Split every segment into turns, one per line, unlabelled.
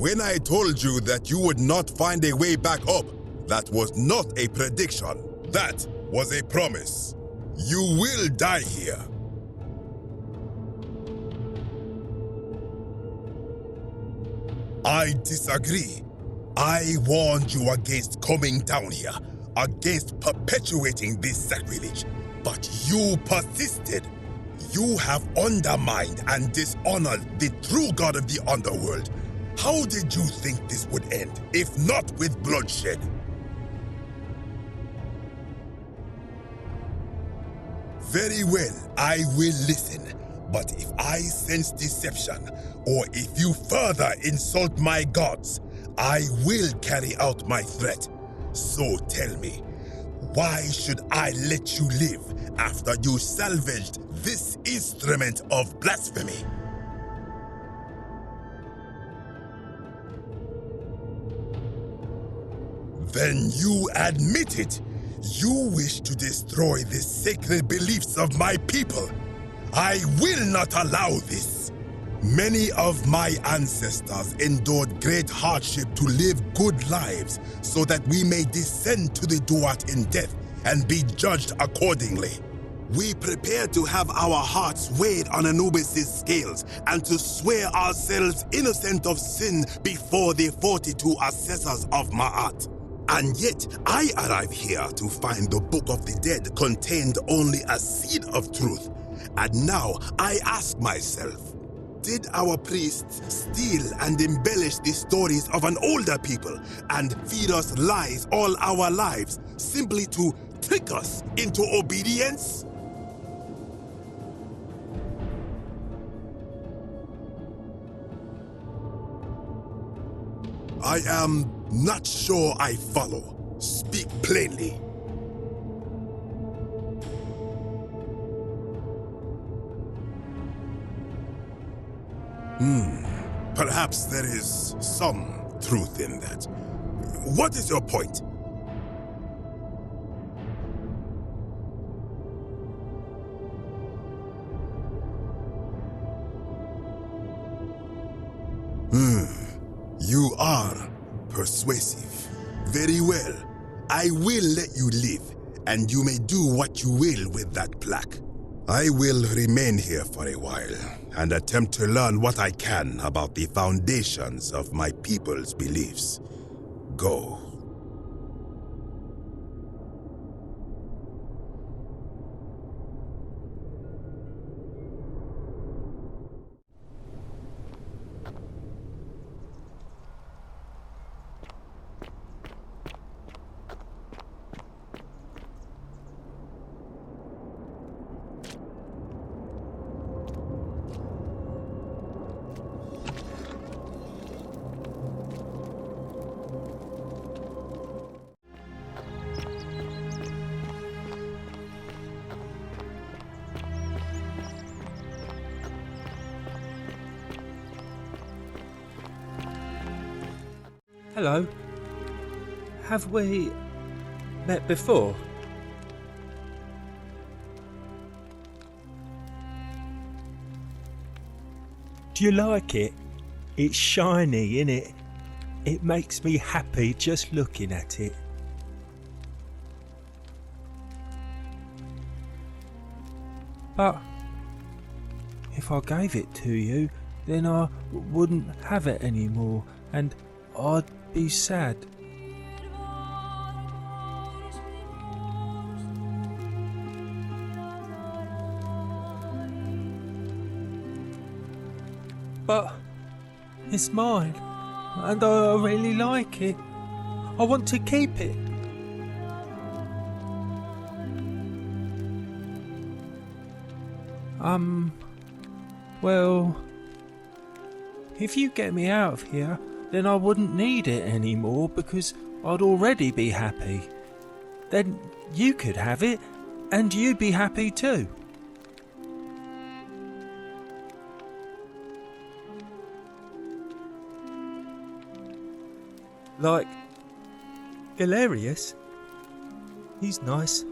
When I told you that you would not find a way back up, that was not a prediction. That was a promise. You will die here. I disagree. I warned you against coming down here, against perpetuating this sacrilege, but you persisted. You have undermined and dishonored the true God of the underworld. How did you think this would end, if not with bloodshed? Very well, I will listen. But if I sense deception, or if you further insult my gods, I will carry out my threat. So tell me, why should I let you live after you salvaged this instrument of blasphemy? Then you admit it. You wish to destroy the sacred beliefs of my people. I will not allow this. Many of my ancestors endured great hardship to live good lives so that we may descend to the Duat in death and be judged accordingly. We prepare to have our hearts weighed on Anubis' scales and to swear ourselves innocent of sin before the 42 assessors of Ma'at. And yet, I arrive here to find the Book of the Dead contained only a seed of truth. And now I ask myself, did our priests steal and embellish the stories of an older people and feed us lies all our lives simply to trick us into obedience? I am not sure I follow. Speak plainly. Perhaps there is some truth in that. What is your point? You are persuasive. Very well. I will let you live, and you may do what you will with that plaque. I will remain here for a while and attempt to learn what I can about the foundations of my people's beliefs. Go.
Hello. Have we met before? Do you like it? It's shiny, innit? It makes me happy just looking at it. But if I gave it to you, then I wouldn't have it anymore, and I'd be sad. But it's mine, and I really like it. I want to keep it. Well, if you get me out of here, then I wouldn't need it anymore because I'd already be happy. Then you could have it, and you'd be happy too. Like Galerius? He's nice.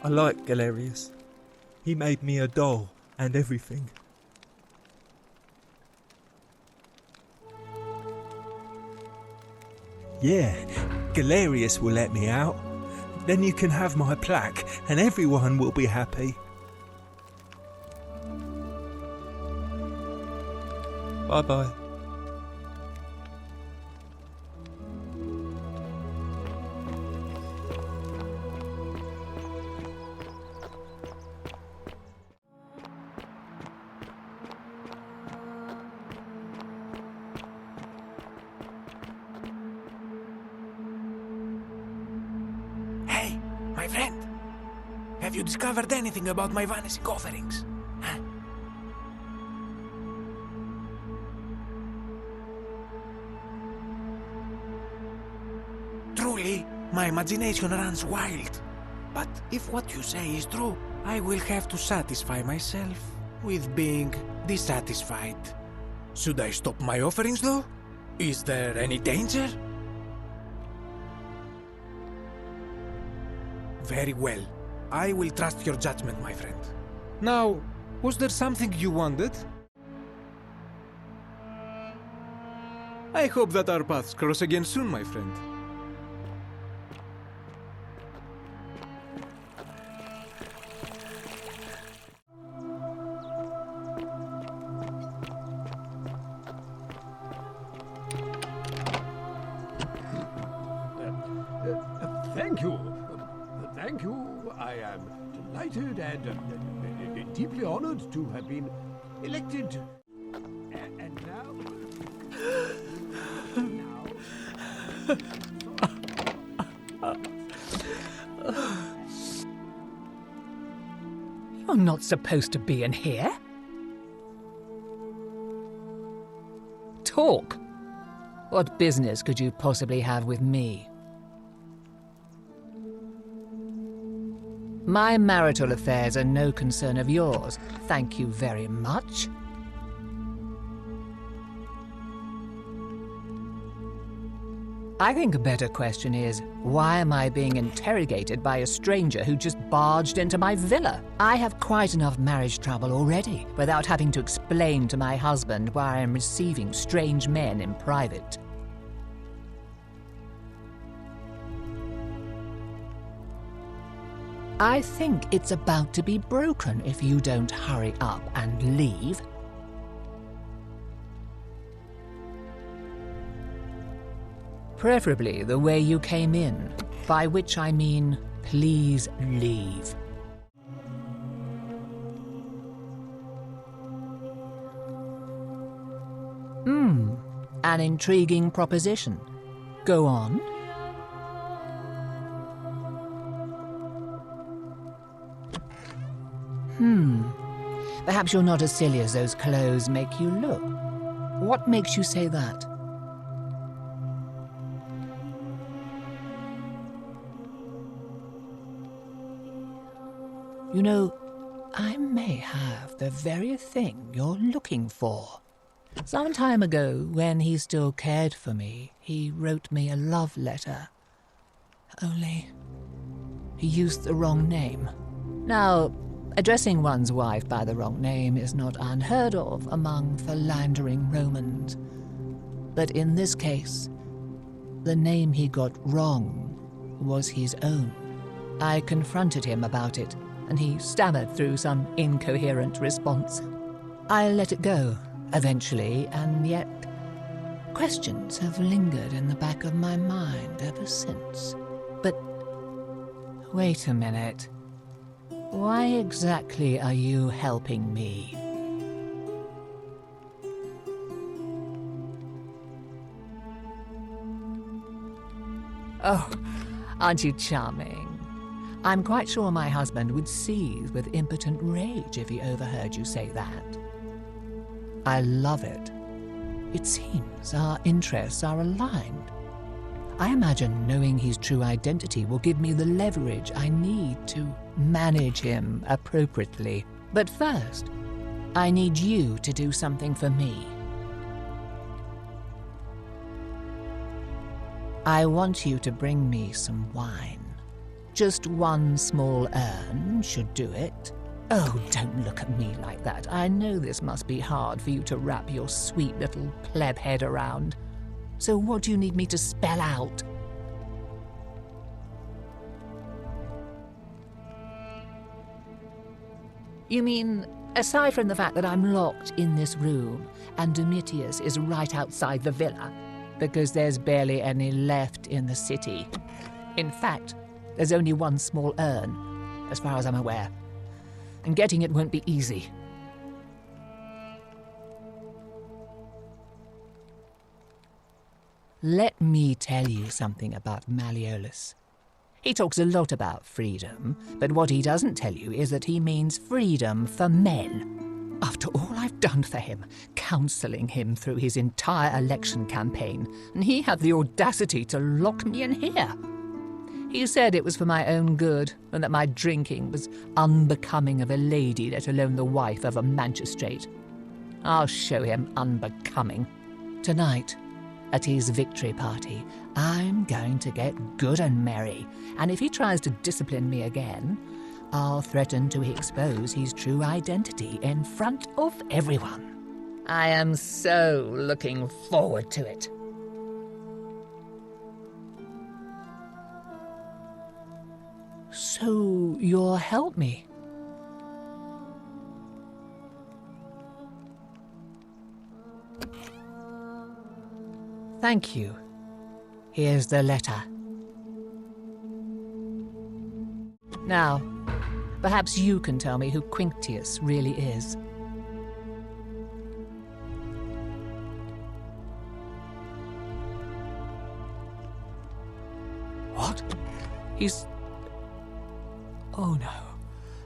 I like Galerius. He made me a doll and everything. Yeah, Galerius will let me out. Then you can have my plaque and everyone will be happy. Bye-bye.
Hey, my friend. Have you discovered anything about my vanishing offerings? Huh? Truly, my imagination runs wild. But if what you say is true, I will have to satisfy myself with being dissatisfied. Should I stop my offerings though? Is there any danger? Very well. I will trust your judgment, my friend. Now, was there something you wanted? I hope that our paths cross again soon, my friend.
Thank you. Thank you. I am delighted and deeply honored to have been elected. And now...
You're not supposed to be in here. Talk. What business could you possibly have with me? My marital affairs are no concern of yours. Thank you very much. I think a better question is, why am I being interrogated by a stranger who just barged into my villa? I have quite enough marriage trouble already, without having to explain to my husband why I am receiving strange men in private. I think it's about to be broken if you don't hurry up and leave. Preferably the way you came in, by which I mean, please leave. An intriguing proposition. Go on. Perhaps you're not as silly as those clothes make you look. What makes you say that? You know, I may have the very thing you're looking for. Some time ago, when he still cared for me, he wrote me a love letter. Only, he used the wrong name. Now, addressing one's wife by the wrong name is not unheard of among philandering Romans. But in this case, the name he got wrong was his own. I confronted him about it, and he stammered through some incoherent response. I let it go, eventually, and yet questions have lingered in the back of my mind ever since. But wait a minute. Why exactly are you helping me? Oh, aren't you charming? I'm quite sure my husband would seethe with impotent rage if he overheard you say that. I love it. It seems our interests are aligned. I imagine knowing his true identity will give me the leverage I need to manage him appropriately. But first, I need you to do something for me. I want you to bring me some wine. Just one small urn should do it. Oh, don't look at me like that. I know this must be hard for you to wrap your sweet little pleb head around. So what do you need me to spell out? You mean, aside from the fact that I'm locked in this room and Domitius is right outside the villa, because there's barely any left in the city. In fact, there's only one small urn, as far as I'm aware, and getting it won't be easy. Let me tell you something about Malleolus. He talks a lot about freedom, but what he doesn't tell you is that he means freedom for men. After all I've done for him, counselling him through his entire election campaign, and he had the audacity to lock me in here. He said it was for my own good, and that my drinking was unbecoming of a lady, let alone the wife of a magistrate. I'll show him unbecoming. Tonight, at his victory party, I'm going to get good and merry, and if he tries to discipline me again, I'll threaten to expose his true identity in front of everyone. I am so looking forward to it. So you'll help me? Thank you. Here's the letter. Now, perhaps you can tell me who Quinctius really is. What? He's... Oh no.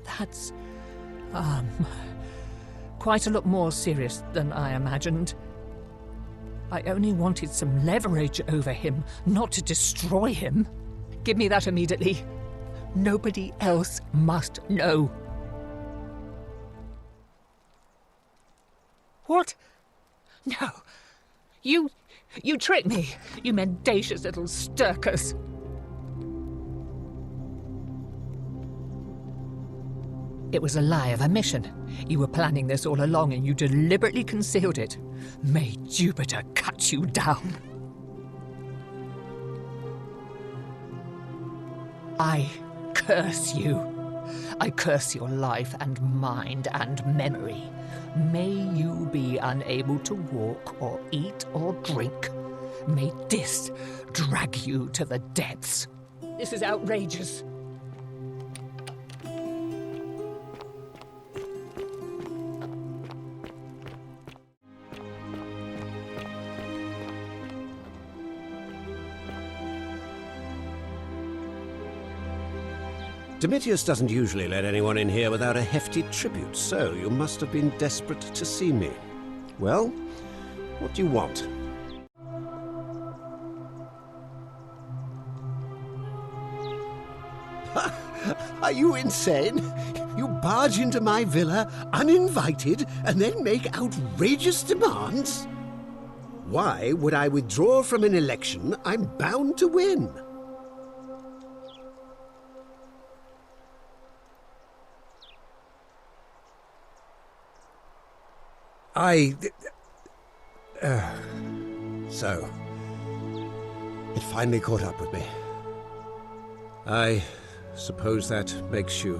That's... quite a lot more serious than I imagined. I only wanted some leverage over him, not to destroy him. Give me that immediately. Nobody else must know. What? No. You tricked me, you mendacious little stirkers. It was a lie of a mission. You were planning this all along and you deliberately concealed it. May Jupiter cut you down. I curse you. I curse your life and mind and memory. May you be unable to walk or eat or drink. May this drag you to the depths. This is outrageous.
Domitius doesn't usually let anyone in here without a hefty tribute, so you must have been desperate to see me. Well, what do you want? Are you insane? You barge into my villa uninvited and then make outrageous demands? Why would I withdraw from an election I'm bound to win? So, it finally caught up with me. I suppose that makes you,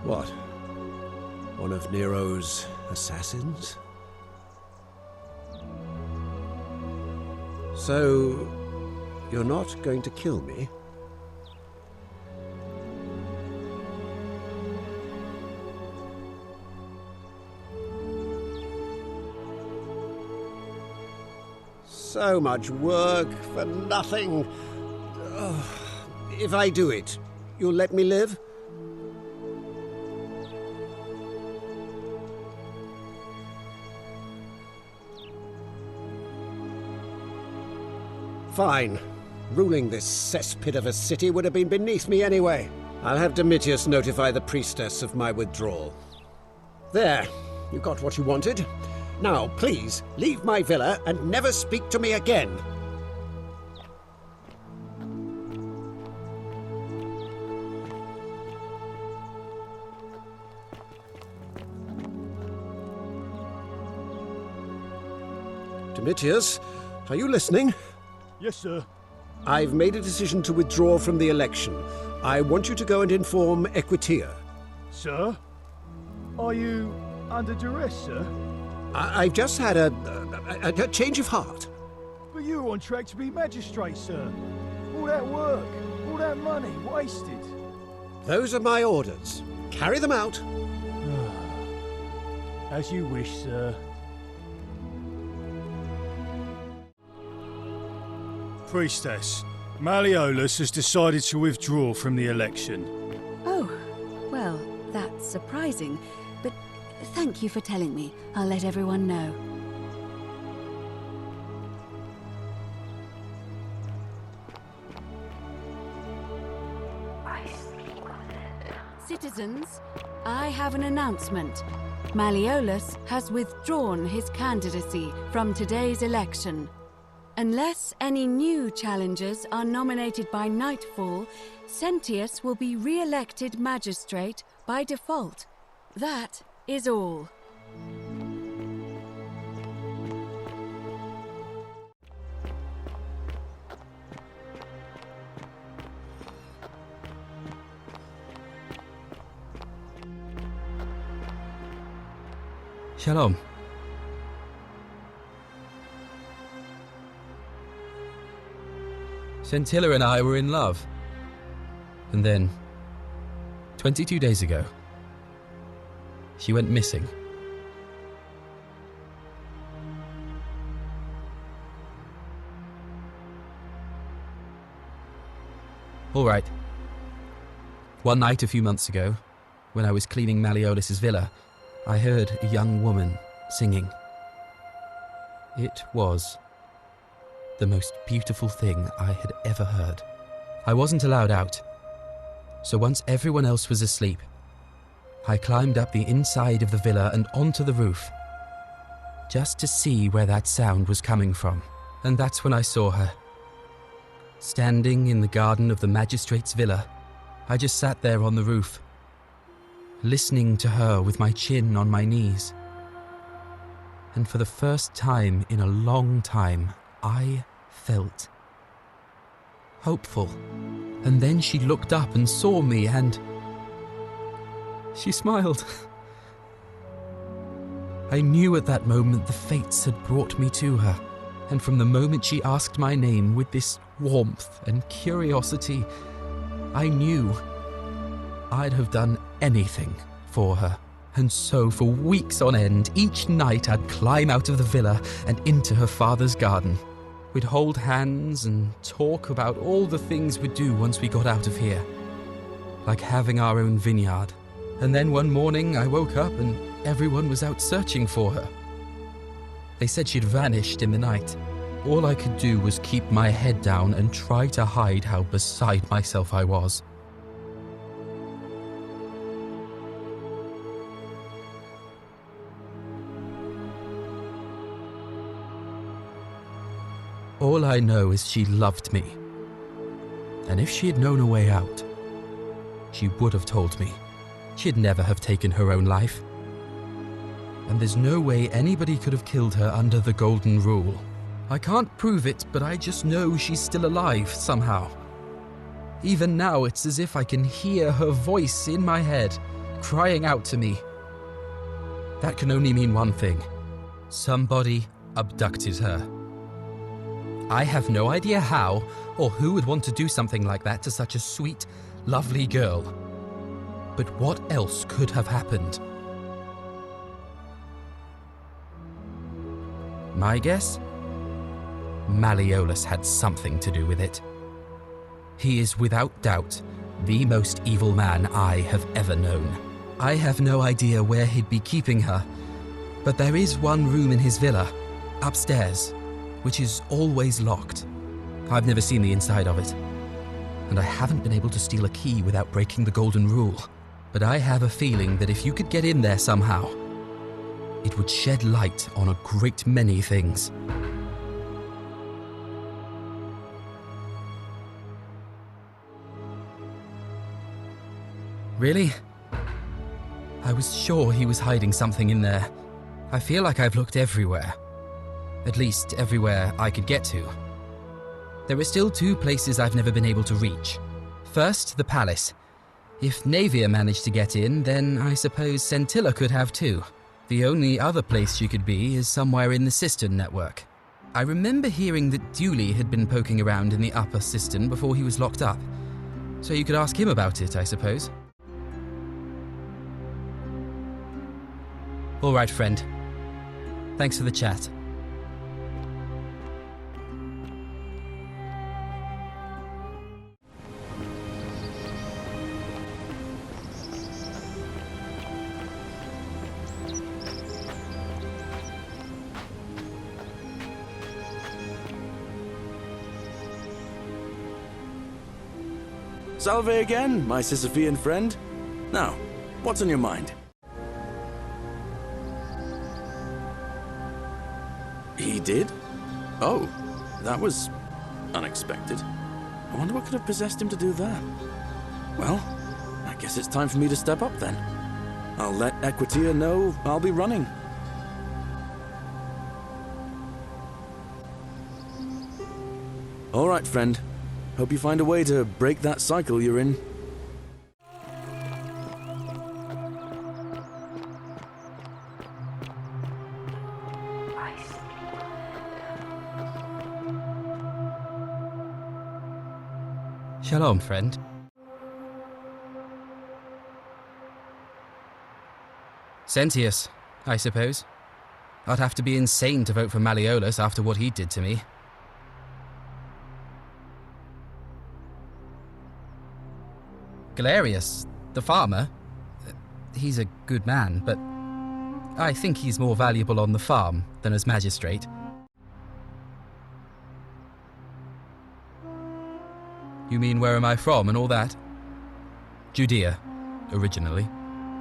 what, one of Nero's assassins? So, you're not going to kill me? So much work for nothing. Ugh. If I do it, you'll let me live? Fine. Ruling this cesspit of a city would have been beneath me anyway. I'll have Domitius notify the priestess of my withdrawal. There, you got what you wanted. Now, please, leave my villa and never speak to me again. Domitius, Are you listening?
Yes, sir.
I've made a decision to withdraw from the election. I want you to go and inform Equitia.
Sir? Are you under duress, sir?
I've just had a change of heart.
But you were on track to be magistrate, sir. All that work, all that money, wasted.
Those are my orders. Carry them out.
As you wish, sir. Priestess, Malleolus has decided to withdraw from the election.
Oh, well, that's surprising. But thank you for telling me. I'll let everyone know. Citizens, I have an announcement. Malleolus has withdrawn his candidacy from today's election. Unless any new challengers are nominated by nightfall, Sentius will be re-elected magistrate by default. That is all.
Shalom. Scintilla and I were in love. And then, 22 days ago, she went missing. All right. One night a few months ago, when I was cleaning Malleolus's villa, I heard a young woman singing. It was the most beautiful thing I had ever heard. I wasn't allowed out, so once everyone else was asleep, I climbed up the inside of the villa and onto the roof, just to see where that sound was coming from. And that's when I saw her. Standing in the garden of the magistrate's villa, I just sat there on the roof, listening to her with my chin on my knees. And for the first time in a long time, I felt hopeful. And then she looked up and saw me and she smiled. I knew at that moment the fates had brought me to her. And from the moment she asked my name with this warmth and curiosity, I knew I'd have done anything for her. And so for weeks on end, each night I'd climb out of the villa and into her father's garden. We'd hold hands and talk about all the things we'd do once we got out of here. Like having our own vineyard. And then one morning I woke up and everyone was out searching for her. They said she'd vanished in the night. All I could do was keep my head down and try to hide how beside myself I was. All I know is she loved me. And if she had known a way out, she would have told me. She'd never have taken her own life. And there's no way anybody could have killed her under the Golden Rule. I can't prove it, but I just know she's still alive somehow. Even now, it's as if I can hear her voice in my head, crying out to me. That can only mean one thing. Somebody abducted her. I have no idea how, or who would want to do something like that to such a sweet, lovely girl. But what else could have happened? My guess? Malleolus had something to do with it. He is without doubt the most evil man I have ever known. I have no idea where he'd be keeping her, but there is one room in his villa, upstairs, which is always locked. I've never seen the inside of it, and I haven't been able to steal a key without breaking the Golden Rule. But I have a feeling that if you could get in there somehow, it would shed light on a great many things. Really? I was sure he was hiding something in there. I feel like I've looked everywhere. At least everywhere I could get to. There are still 2 places I've never been able to reach. First, the palace. If Navia managed to get in, then I suppose Scintilla could have too. The only other place she could be is somewhere in the cistern network. I remember hearing that Dooley had been poking around in the upper cistern before he was locked up. So you could ask him about it, I suppose. All right, friend. Thanks for the chat.
Salve again, my Sisyphean friend. Now, what's on your mind? He did? Oh, that was unexpected. I wonder what could have possessed him to do that. Well, I guess it's time for me to step up then. I'll let Equitia know I'll be running. All right, friend. Hope you find a way to break that cycle you're in.
Shalom, friend. Sentius, I suppose. I'd have to be insane to vote for Malleolus after what he did to me. Galerius, the farmer, he's a good man, but I think he's more valuable on the farm than as magistrate. You mean where am I from and all that? Judea, originally.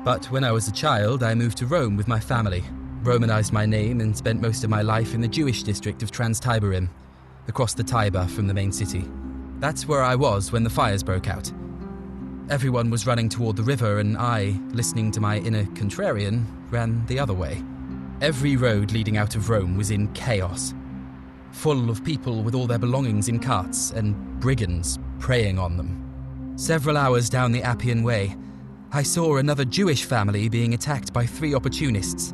But when I was a child, I moved to Rome with my family, Romanized my name and spent most of my life in the Jewish district of Trans-Tiberim, across the Tiber from the main city. That's where I was when the fires broke out. Everyone was running toward the river and I, listening to my inner contrarian, ran the other way. Every road leading out of Rome was in chaos, full of people with all their belongings in carts and brigands preying on them. Several hours down the Appian Way, I saw another Jewish family being attacked by 3 opportunists.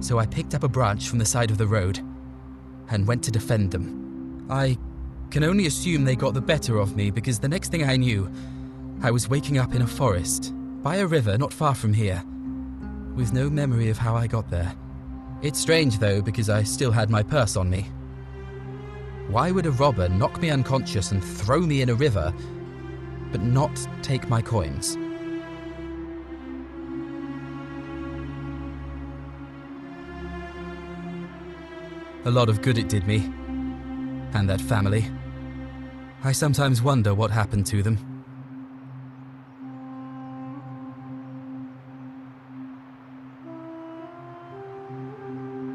So I picked up a branch from the side of the road and went to defend them. I can only assume they got the better of me because the next thing I knew, I was waking up in a forest, by a river not far from here, with no memory of how I got there. It's strange though, because I still had my purse on me. Why would a robber knock me unconscious and throw me in a river, but not take my coins? A lot of good it did me, and that family. I sometimes wonder what happened to them.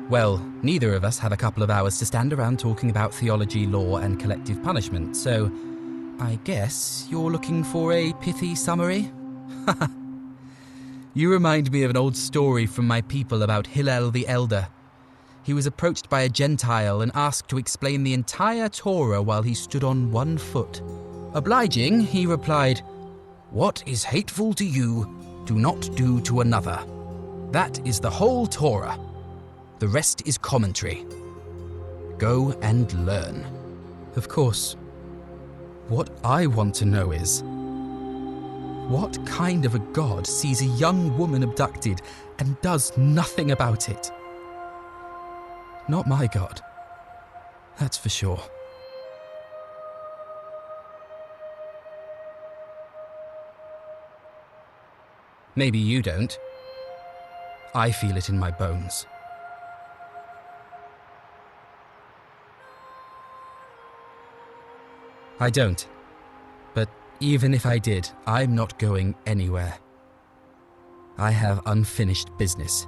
Well, neither of us have a couple of hours to stand around talking about theology, law, and collective punishment, so I guess you're looking for a pithy summary? You remind me of an old story from my people about Hillel the Elder. He was approached by a Gentile and asked to explain the entire Torah while he stood on 1 foot. Obliging, he replied, "What is hateful to you, do not do to another. That is the whole Torah. The rest is commentary. Go and learn." Of course, what I want to know is, what kind of a god sees a young woman abducted and does nothing about it? Not my god. That's for sure. Maybe you don't. I feel it in my bones. I don't. But even if I did, I'm not going anywhere. I have unfinished business.